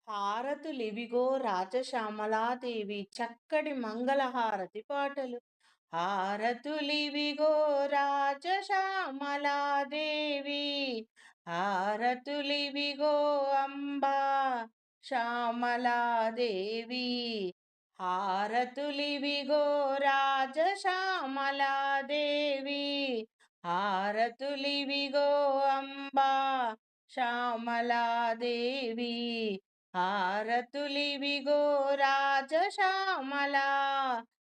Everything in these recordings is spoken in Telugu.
హారతులివిగో రాజశ్యామలాదేవి చక్కటి మంగళహారతి పాటలు. హారతులివిగో రాజశ్యామలాదేవి, హారతులివిగో అంబా శ్యామలాదేవి, హారతులివిగో రాజశ్యామలాదేవి, హారతులివిగో అంబా శ్యామలాదేవి, హారతులివిగో రాజశ్యామలా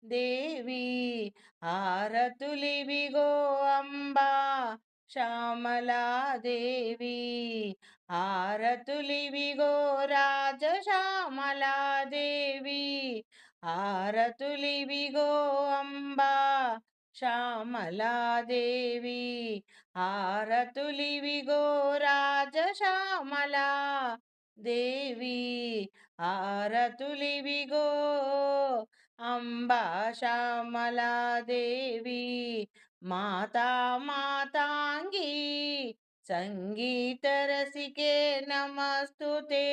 దేవి, హారతులివిగో అంబా శ్యామలా దేవి, హారతులివిగో రాజశ్యామలా దేవి, హారతులివిగో అంబా శ్యామలా దేవి, హారతులివిగో రాజశ్యామలా దేవి, హారతులివిగో అంబా శ్యామలా దేవి, మాతా మాతాంగి సంగీత రసికే నమస్తుతే,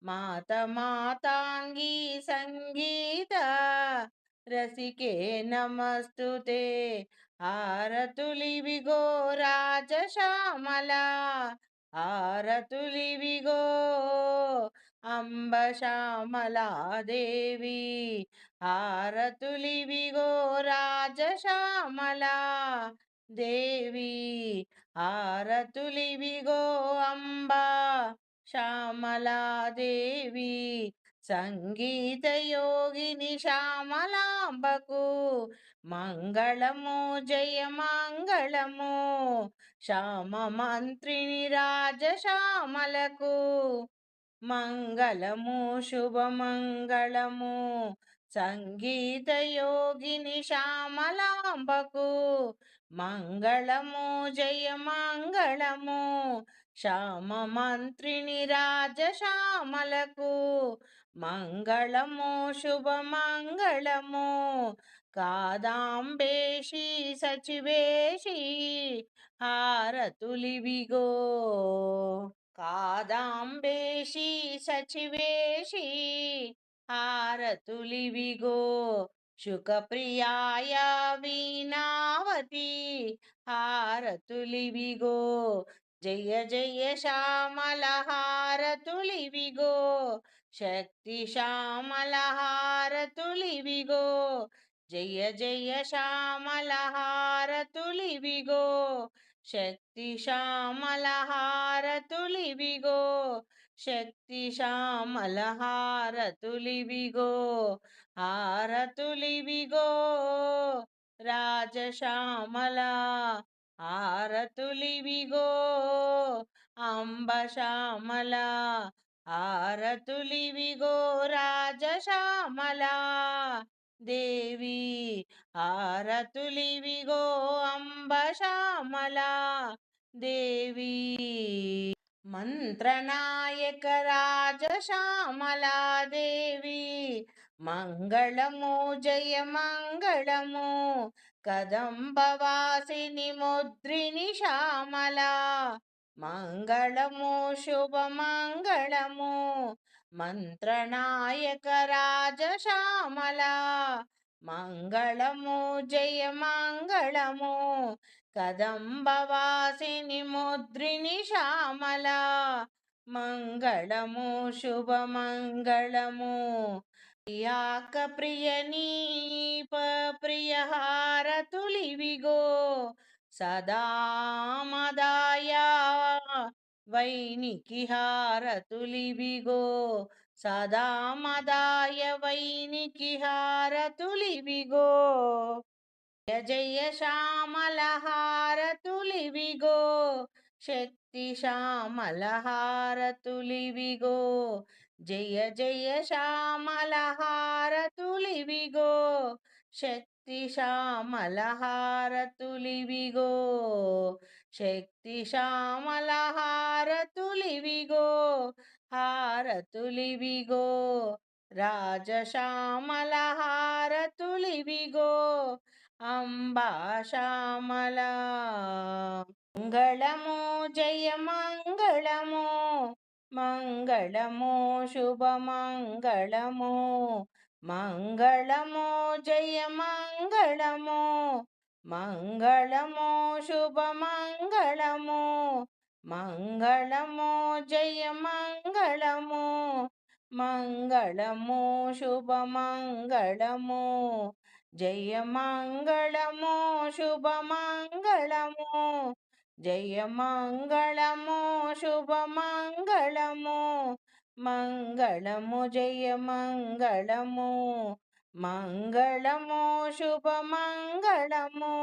మాత మాతాంగి సంగీత రసికే నమస్తుతే, హారతులివిగో రాజశ్యామలా, హారతులివిగో అంబ శ్యామలా దేవి, హారతులివిగో రాజశ్యామలా దేవి, హారతులివిగో అంబా శ్యామలా దేవి, సంగీత యోగిని శ్యామలాంబకు మంగళము జయ మంగళము, శ్యామ మంత్రిని రాజశ్యామలకు మంగళము శుభమంగళము, సంగీత యోగిని శ్యామలాంబకు మంగళము జయ మంగళము, శ్యామ మంత్రిని రాజశ్యామలకు మంగళము శుభమంగళము, కాదాంబేషి సచివేషి హారతులివిగో, కాదాంబేషి సచివేషి హారతులివిగో, శుకప్రియాయ వీణావతి హారతులివిగో, జయ జయ శ్యామల హారతులివిగో, శక్తి శ్యామల హారతులివిగో, జయ జయ శ్యామల హారతులివిగో, శక్తి శ్యామల హారతులివిగో, శక్తి శ్యామల హారతులివిగో, హారతులివిగో రాజశ్యామలా, హారతులివిగో అంబ శ్యామలా, హారతులివిగో రాజశ్యామలా దేవి, హారతులివిగో అంబ శ్యామలా దేవి, మంత్రనాయక రాజశ్యామలా దేవి, మంగళము జయ మంగళము, కదంబవాసిని ముద్రిని శ్యామలా మంగళము శుభమంగళము, మంత్రనాయక రాజశ్యామలా మంగళము జయ మంగళము, కదంబవాసిని ముద్రిని శ్యామలా మంగళము శుభమంగళము, ప్రియాక ప్రియనీప ప్రియ హారతులివిగో, సదా మదాయ వైనికి హారతులివిగో, సదా మదాయ వైనికి హారతులివిగో, జయ జయ శ్యామల హారతులివిగో, శక్తి శ్యామల హారతులివిగో, జయ జయ శ్యామల హారతులివిగో, శక్తి శ్యామల హారతులివిగో, శక్తి శ్యామల హారతులివిగో, హారతులివిగో రాజశ్యామల హారతులివిగో, అంబా శ్యామలా, మంగళము జయ మంగళము, మంగళము శుభమంగళము మంగళము జయ మంగళము మంగళము శుభమంగళము మంగళము జయ మంగళము మంగళము శుభమంగళము జయ మంగళము శుభమంగళము జయ మంగళము శుభమంగళము మంగళము జయ మంగళము మంగళము శుభమంగళము